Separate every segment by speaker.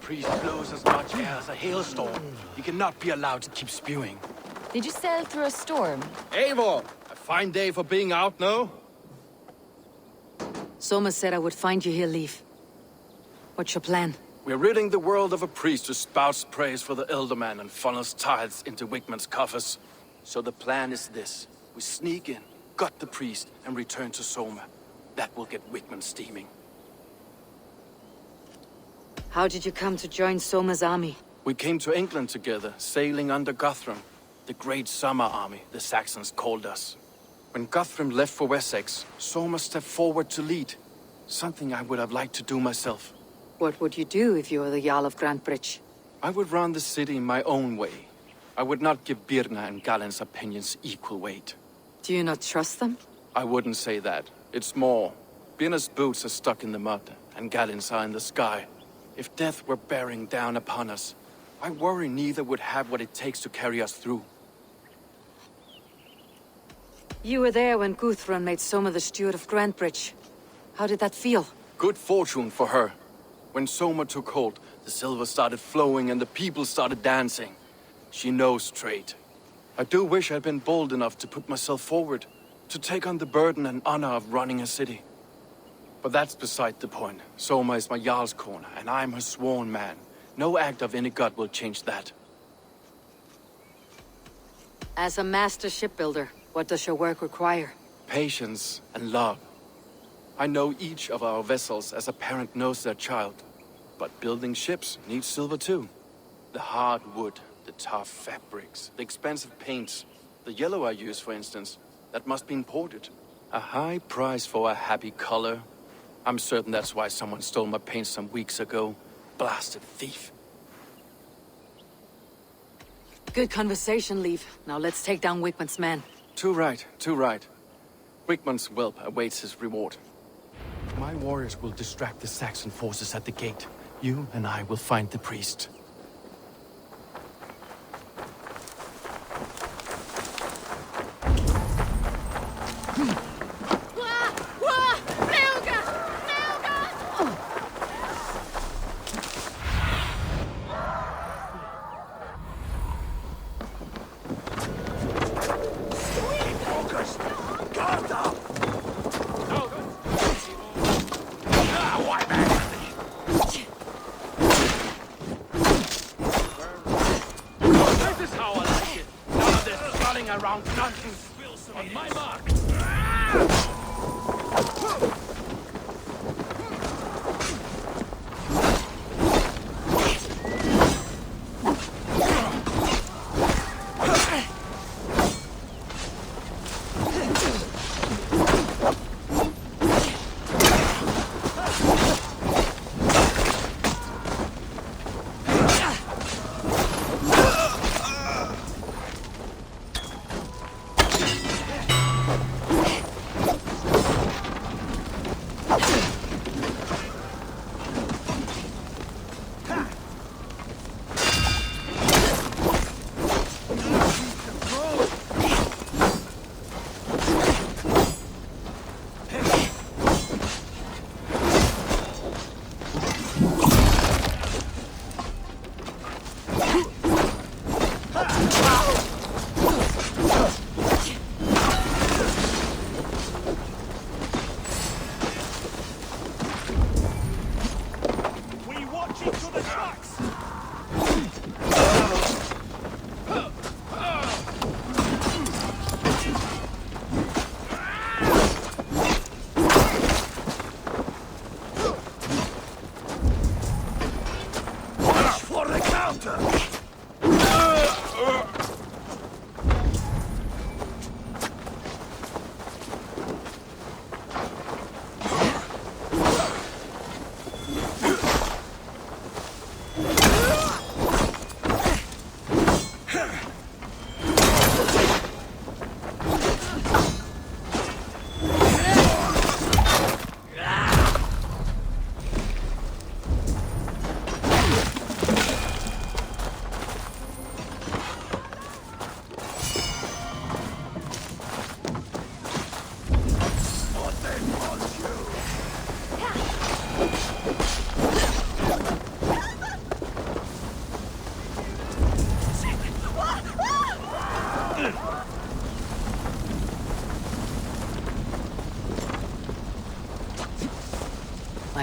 Speaker 1: priest blows as much air as a hailstorm. He cannot be allowed to keep spewing.
Speaker 2: Did you sail through a storm?
Speaker 1: Eivor! A fine day for being out, no?
Speaker 3: Soma said I would find you here, Leif. What's your plan?
Speaker 1: We're ridding the world of a priest who spouts praise for the Elderman and funnels tithes into Wigman's coffers. So the plan is this. We sneak in, gut the priest, and return to Soma. That will get Wigman steaming.
Speaker 3: How did you come to join Soma's army?
Speaker 1: We came to England together, sailing under Guthrum. The Great Summer Army, the Saxons called us. When Guthrum left for Wessex, Soma stepped forward to lead. Something I would have liked to do myself.
Speaker 3: What would you do if you were the Jarl of Grantebridge?
Speaker 1: I would run the city my own way. I would not give Birna and Galen's opinions equal weight.
Speaker 3: Do you not trust them?
Speaker 1: I wouldn't say that. It's more. Birna's boots are stuck in the mud, and Galen's are in the sky. If death were bearing down upon us, I worry neither would have what it takes to carry us through.
Speaker 3: You were there when Guthrum made Soma the steward of Grantebridge. How did that feel?
Speaker 1: Good fortune for her. When Soma took hold, the silver started flowing and the people started dancing. She knows trade. I do wish I'd been bold enough to put myself forward, to take on the burden and honor of running a city. But that's beside the point. Soma is my Jarl's corner, and I'm her sworn man. No act of any god will change that.
Speaker 3: As a master shipbuilder, what does your work require?
Speaker 1: Patience and love. I know each of our vessels as a parent knows their child. But building ships needs silver too. The hard wood, the tough fabrics, the expensive paints. The yellow I use, for instance, that must be imported. A high price for a happy color. I'm certain that's why someone stole my paint some weeks ago. Blasted thief.
Speaker 3: Good conversation, Leif. Now let's take down Wigman's men.
Speaker 1: Too right, too right. Wigman's whelp awaits his reward. My warriors will distract the Saxon forces at the gate. You and I will find the priest. Around nonsense. On my mark.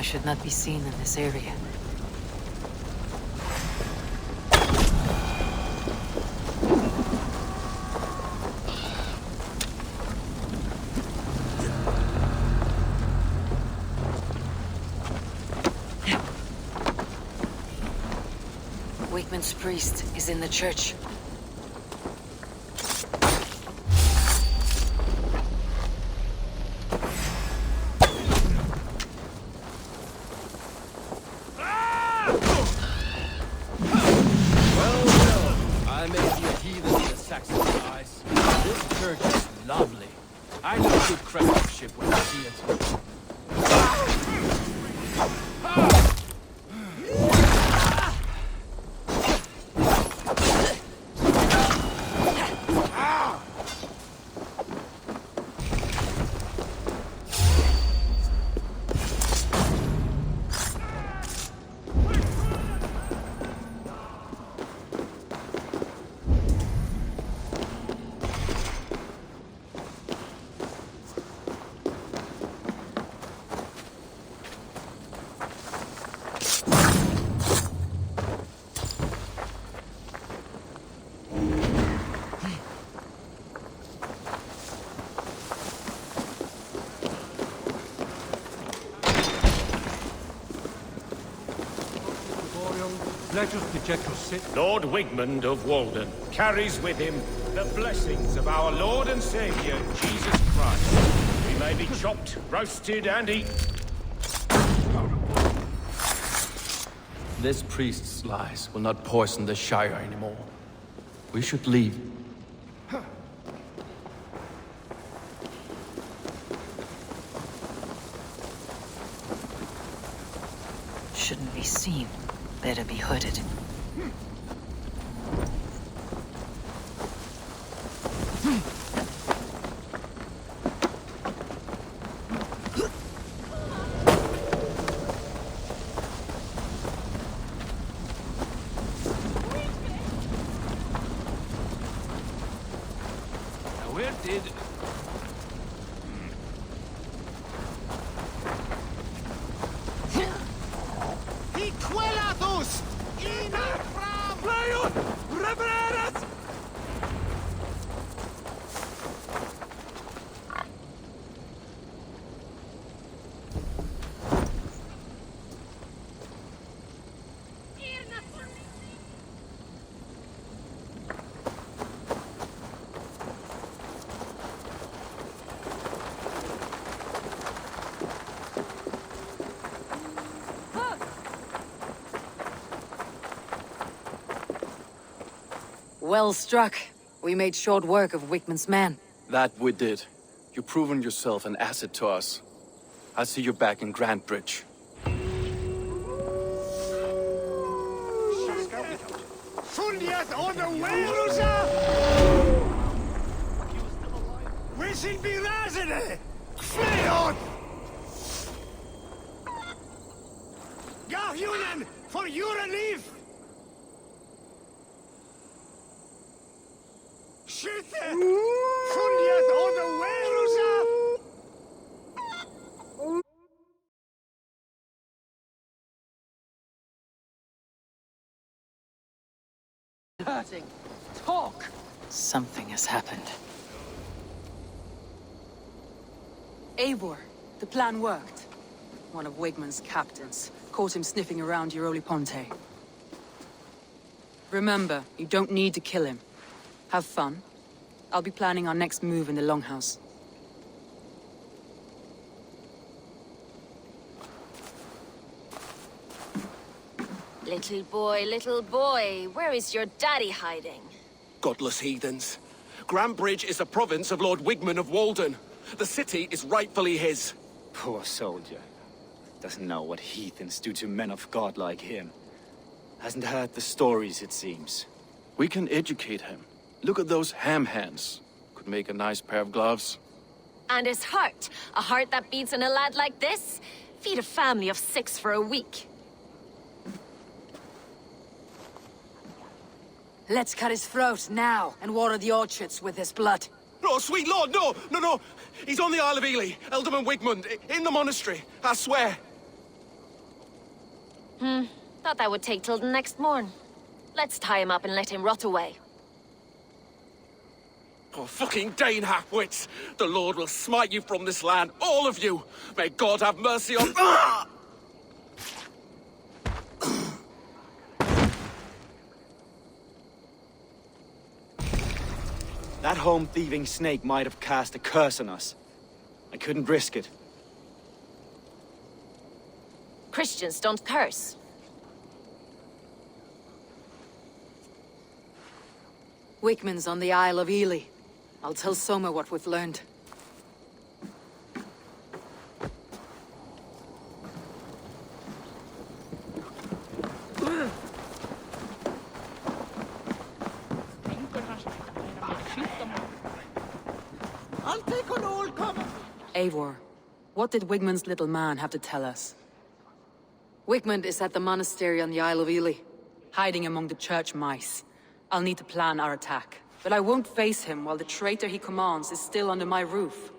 Speaker 3: should not be seen in this area. Wakeman's priest is in the church.
Speaker 1: I may be a heathen in the Saxon eyes. This church is lovely. I know good craftsmanship when I see it.
Speaker 4: Lord Wigmund of Walden carries with him the blessings of our Lord and Savior, Jesus Christ. We may be chopped, roasted, and eaten.
Speaker 1: This priest's lies will not poison the Shire anymore. We should leave.
Speaker 3: Shouldn't be seen. Better be hooded.
Speaker 1: Where did...
Speaker 3: Well struck. We made short work of Wickman's men.
Speaker 1: That we did. You've proven yourself an asset to us. I'll see you back in Grantbridge.
Speaker 4: Fundiat on the way, Rosa! We should be razene! Fleon! Gahunen, for your relief! Shoot it! Fundiat on the way, Rosa!
Speaker 3: Talk! Something has happened.
Speaker 5: Eivor, the plan worked. One of Wigman's captains caught him sniffing around Euroli Ponte. Remember, you don't need to kill him. Have fun. I'll be planning our next move in the Longhouse.
Speaker 2: Little boy, where is your daddy hiding?
Speaker 6: Godless heathens. Grantbridge is a province of Lord Wigmund of Walden. The city is rightfully his.
Speaker 7: Poor soldier. Doesn't know what heathens do to men of God like him. Hasn't heard the stories, it seems.
Speaker 1: We can educate him. Look at those ham hands. Could make a nice pair of gloves.
Speaker 2: And his heart. A heart that beats in a lad like this? Feed a family of 6 for a week.
Speaker 3: Let's cut his throat now and water the orchards with his blood.
Speaker 6: No, sweet lord, no! He's on the Isle of Ely, Ealdorman Wigmund, in the monastery, I swear.
Speaker 2: Thought that would take till the next morn. Let's tie him up and let him rot away.
Speaker 6: Oh, fucking Dane halfwits! The Lord will smite you from this land, all of you! May God have mercy on... Ah!
Speaker 7: That home-thieving snake might have cast a curse on us. I couldn't risk it.
Speaker 2: Christians don't curse.
Speaker 3: Wickman's on the Isle of Ely. I'll tell Soma what we've learned.
Speaker 8: I'll take an old comer.
Speaker 5: Eivor, what did Wigmund's little man have to tell us?
Speaker 3: Wickman is at the monastery on the Isle of Ely.
Speaker 5: Hiding among the church mice. I'll need to plan our attack. But I won't face him while the traitor he commands is still under my roof.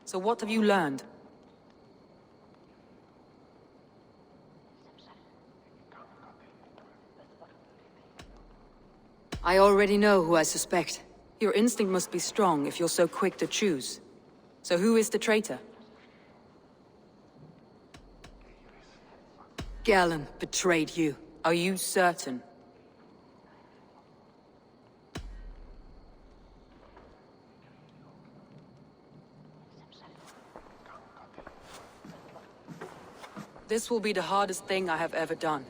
Speaker 5: So what have you learned?
Speaker 3: I already know who I suspect.
Speaker 5: Your instinct must be strong if you're so quick to choose. So who is the traitor?
Speaker 3: Galen betrayed you.
Speaker 5: Are you certain? This will be the hardest thing I have ever done.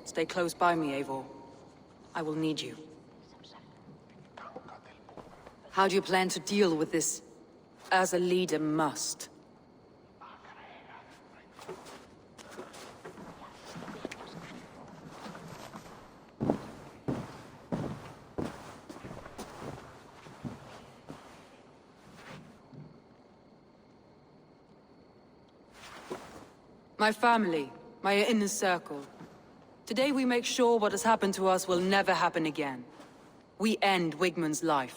Speaker 5: Stay close by me, Eivor. I will need you.
Speaker 3: How do you plan to deal with this?
Speaker 5: As a leader must. My family, my inner circle. Today we make sure what has happened to us will never happen again. We end Wigmund's life.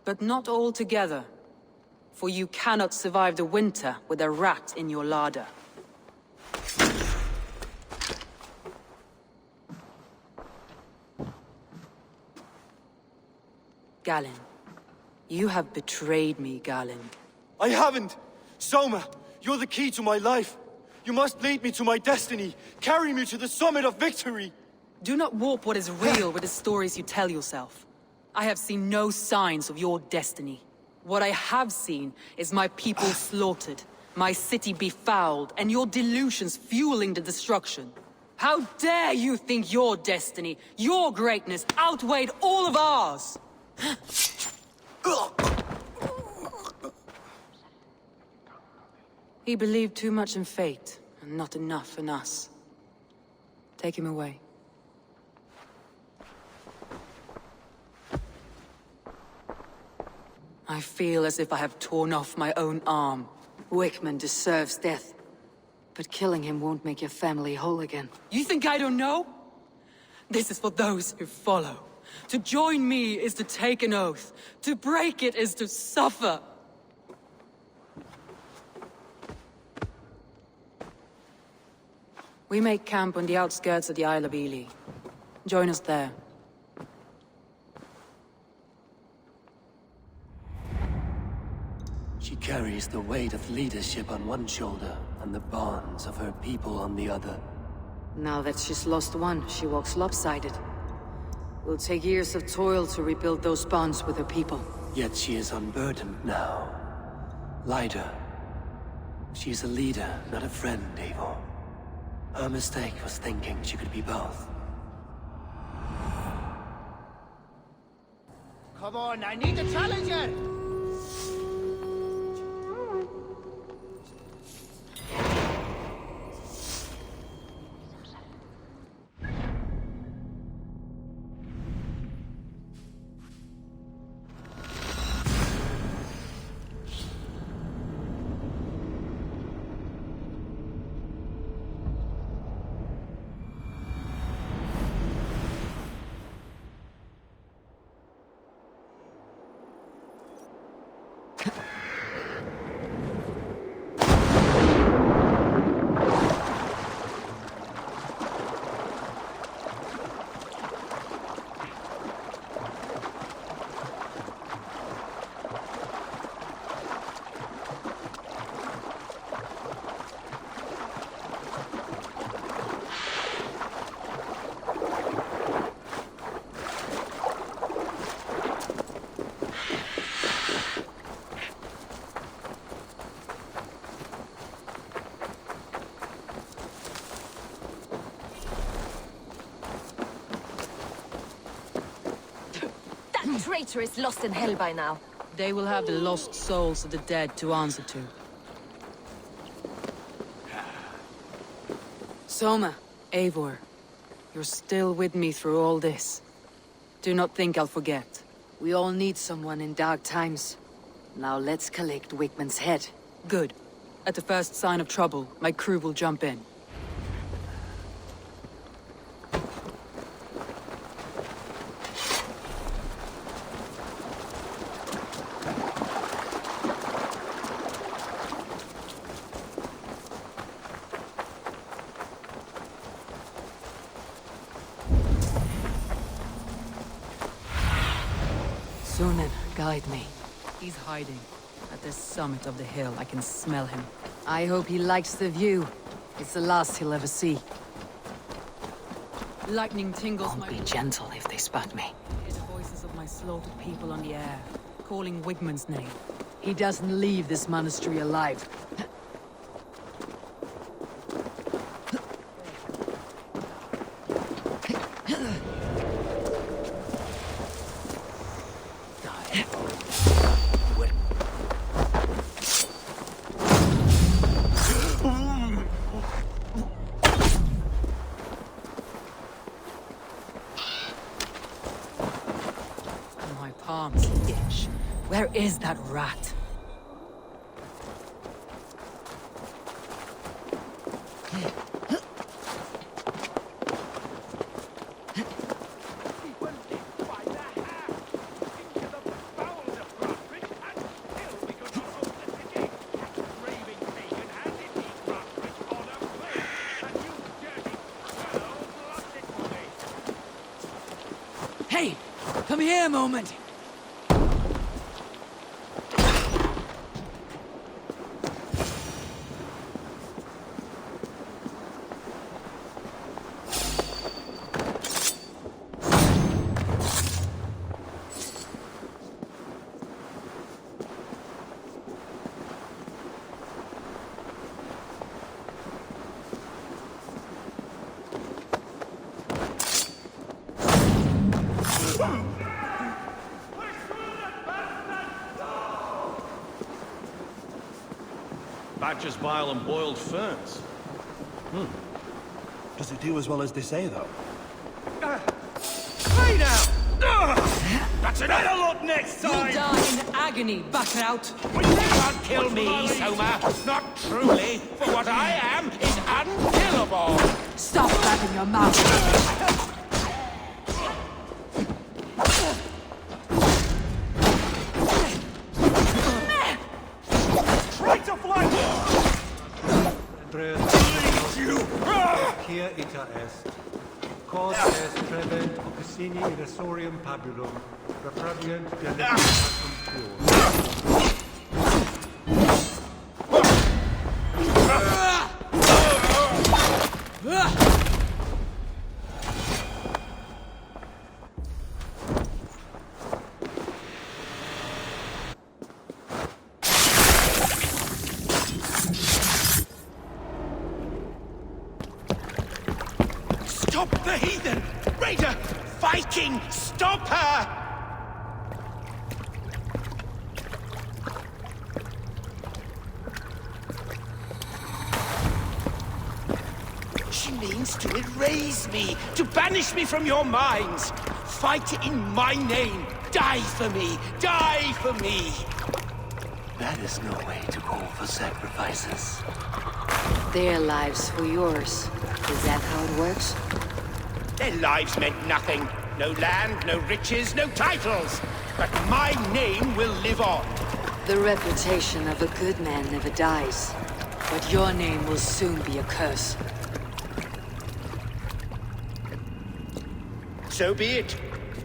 Speaker 5: But not all together. For you cannot survive the winter with a rat in your larder. Galen. You have betrayed me, Galen.
Speaker 7: I haven't! Soma, you're the key to my life. You must lead me to my destiny. Carry me to the summit of victory.
Speaker 5: Do not warp what is real with the stories you tell yourself. I have seen no signs of your destiny. What I have seen is my people slaughtered, my city befouled, and your delusions fueling the destruction. How dare you think your destiny, your greatness, outweighed all of ours? He believed too much in fate, and not enough in us. Take him away. I feel as if I have torn off my own arm.
Speaker 3: Wickman deserves death. But killing him won't make your family whole again.
Speaker 5: You think I don't know? This is for those who follow. To join me is to take an oath. To break it is to suffer. We make camp on the outskirts of the Isle of Ely. Join us there.
Speaker 9: She carries the weight of leadership on one shoulder and the bonds of her people on the other.
Speaker 3: Now that she's lost one, she walks lopsided. Will take years of toil to rebuild those bonds with her people.
Speaker 9: Yet she is unburdened now. Lighter. She's a leader, not a friend, Eivor. Her mistake was thinking she could be both.
Speaker 8: Come on, I need a challenger!
Speaker 2: Traitor is lost in hell by now.
Speaker 5: They will have the lost souls of the dead to answer to. Soma, Eivor, you're still with me through all this. Do not think I'll forget.
Speaker 3: We all need someone in dark times. Now let's collect Wigman's head.
Speaker 5: Good. At the first sign of trouble, my crew will jump in.
Speaker 3: Sunan, guide me.
Speaker 5: He's hiding. At the summit of the hill, I can smell him.
Speaker 3: I hope he likes the view. It's the last he'll ever see.
Speaker 5: Lightning tingles
Speaker 3: Won't
Speaker 5: my...
Speaker 3: be gentle if they spot me.
Speaker 5: Hear the voices of my slaughtered people on the air, calling Wigman's name.
Speaker 3: He doesn't leave this monastery alive.
Speaker 5: My palms itch. Where is that rat?
Speaker 3: Hey! Come here a moment!
Speaker 10: Badger's bile and boiled ferns.
Speaker 11: Does it do as well as they say, though?
Speaker 10: Hey now! That's another lot next
Speaker 5: You'll
Speaker 10: time!
Speaker 5: die in agony, Backrout!
Speaker 4: You can't kill me, Soma. Not truly, for what I am is unkillable.
Speaker 3: Stop flapping your mouth!
Speaker 10: Try to fly!
Speaker 12: Kia ita est. Cos est trebent occissini irresorium pabulum, reprobient delictatum pure.
Speaker 4: Stop the heathen! Raider! Viking! Stop her! She means to erase me, to banish me from your minds. Fight in my name. Die for me. Die for me.
Speaker 9: That is no way to call for sacrifices.
Speaker 3: Their lives for yours. Is that how it works?
Speaker 4: Their lives meant nothing. No land, no riches, no titles. But my name will live on.
Speaker 3: The reputation of a good man never dies. But your name will soon be a curse.
Speaker 4: So be it.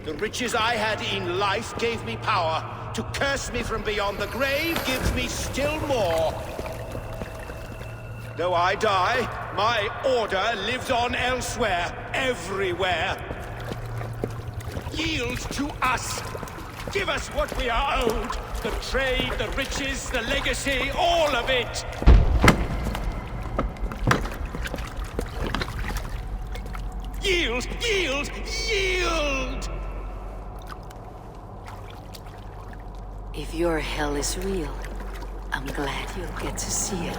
Speaker 4: The riches I had in life gave me power. To curse me from beyond the grave gives me still more. Though I die, my order lives on elsewhere, everywhere. Yield to us. Give us what we are owed. The trade, the riches, the legacy, all of it. Yield! Yield! Yield!
Speaker 3: If your hell is real, I'm glad you'll get to see it.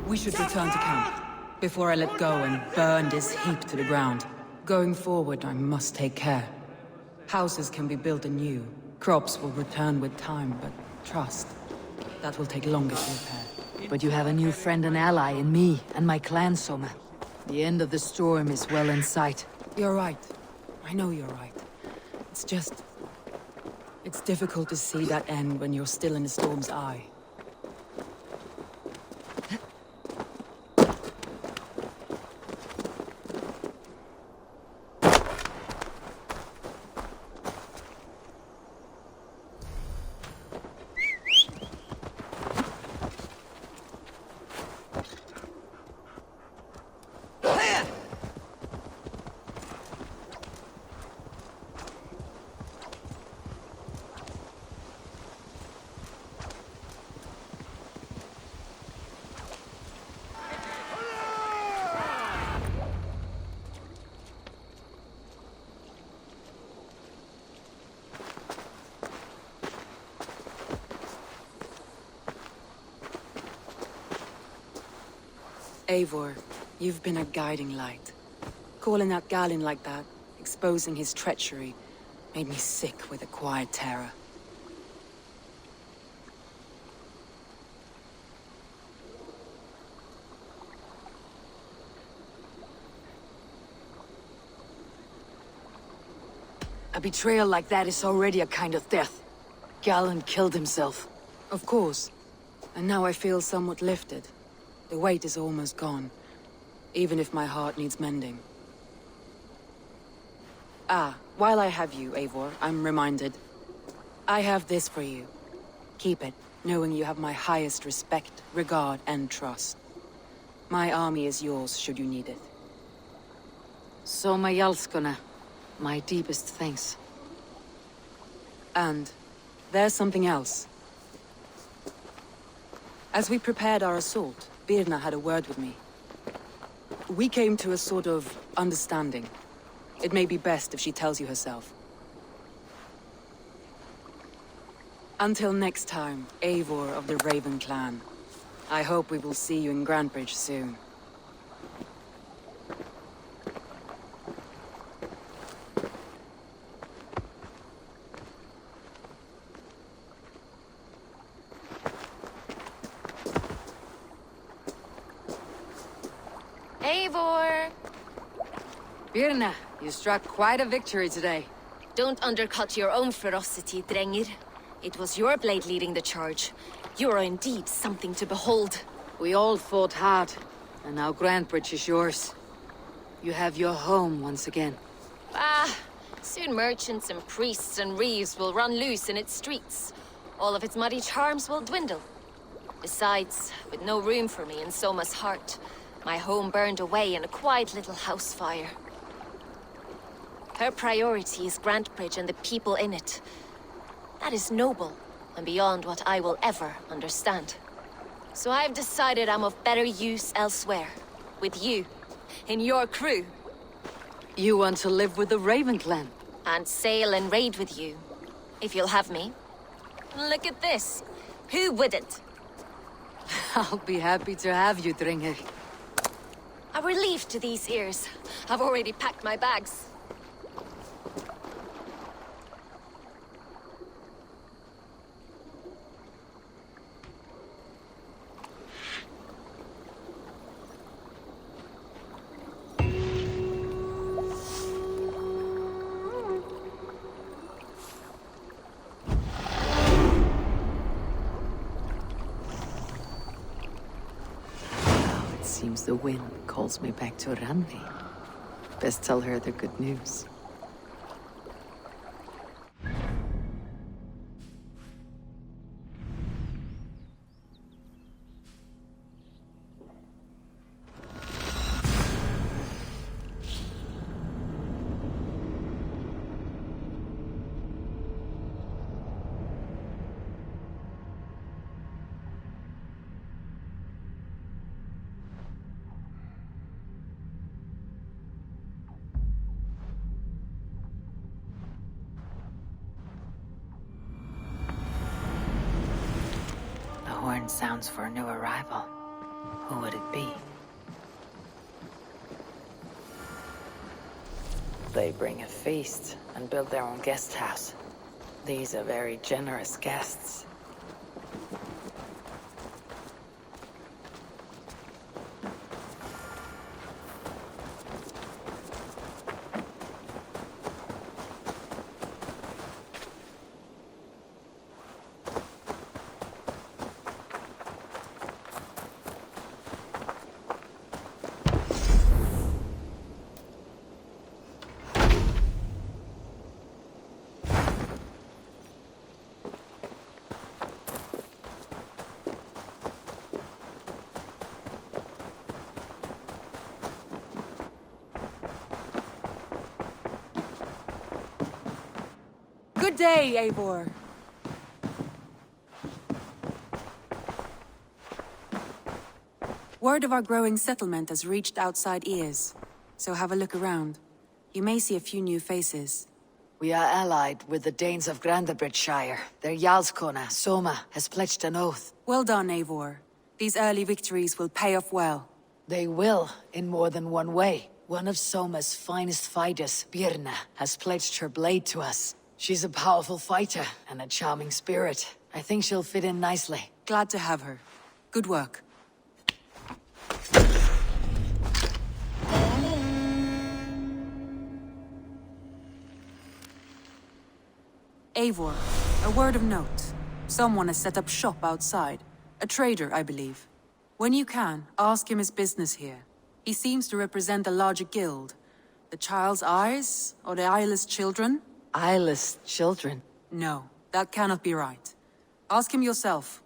Speaker 5: We should return to camp, before I let go and burn this heap to the ground. Going forward, I must take care. Houses can be built anew. Crops will return with time, but trust, that will take longer to repair.
Speaker 3: But you have a new friend and ally in me and my clan, Soma. The end of the storm is well in sight.
Speaker 5: You're right. I know you're right. It's just... it's difficult to see that end when you're still in the storm's eye. Eivor, you've been a guiding light. Calling out Galinn like that, exposing his treachery, made me sick with a quiet terror.
Speaker 3: A betrayal like that is already a kind of death. Galinn killed himself.
Speaker 5: Of course. And now I feel somewhat lifted. The weight is almost gone, even if my heart needs mending. Ah, while I have you, Eivor, I'm reminded. I have this for you. Keep it, knowing you have my highest respect, regard, and trust. My army is yours, should you need it.
Speaker 3: Soma Jalskona, my deepest thanks.
Speaker 5: And there's something else. As we prepared our assault, Birna had a word with me. We came to a sort of understanding. It may be best if she tells you herself. Until next time, Eivor of the Raven Clan. I hope we will see you in Grantebridge soon.
Speaker 2: Eivor!
Speaker 3: Birna, you struck quite a victory today.
Speaker 2: Don't undercut your own ferocity, Drengir. It was your blade leading the charge. You are indeed something to behold.
Speaker 3: We all fought hard, and now Grantebridge is yours. You have your home once again.
Speaker 2: Ah, soon merchants and priests and reeves will run loose in its streets. All of its muddy charms will dwindle. Besides, with no room for me in Soma's heart, my home burned away in a quiet little house fire. Her priority is Grantebridge and the people in it. That is noble, and beyond what I will ever understand. So I've decided I'm of better use elsewhere. With you. In your crew.
Speaker 3: You want to live with the Raven Clan?
Speaker 2: And sail and raid with you. If you'll have me. Look at this. Who wouldn't?
Speaker 3: I'll be happy to have you, Drengir.
Speaker 2: A relief to these ears. I've already packed my bags.
Speaker 3: Seems the wind calls me back to Randi. Best tell her the good news. Siren sounds for a new arrival. Who would it be? They bring a feast and build their own guest house. These are very generous guests.
Speaker 5: Good day, Eivor. Word of our growing settlement has reached outside ears, so have a look around. You may see a few new faces.
Speaker 3: We are allied with the Danes of Grandabridgeshire. Their Jarlskona, Soma, has pledged an oath.
Speaker 5: Well done, Eivor. These early victories will pay off well.
Speaker 3: They will, in more than one way. One of Soma's finest fighters, Birna, has pledged her blade to us. She's a powerful fighter and a charming spirit. I think she'll fit in nicely.
Speaker 5: Glad to have her. Good work. Eivor, a word of note. Someone has set up shop outside. A trader, I believe. When you can, ask him his business here. He seems to represent a larger guild. The Child's Eyes, or the Eyeless Children?
Speaker 3: Eyeless children?
Speaker 5: No, that cannot be right. Ask him yourself.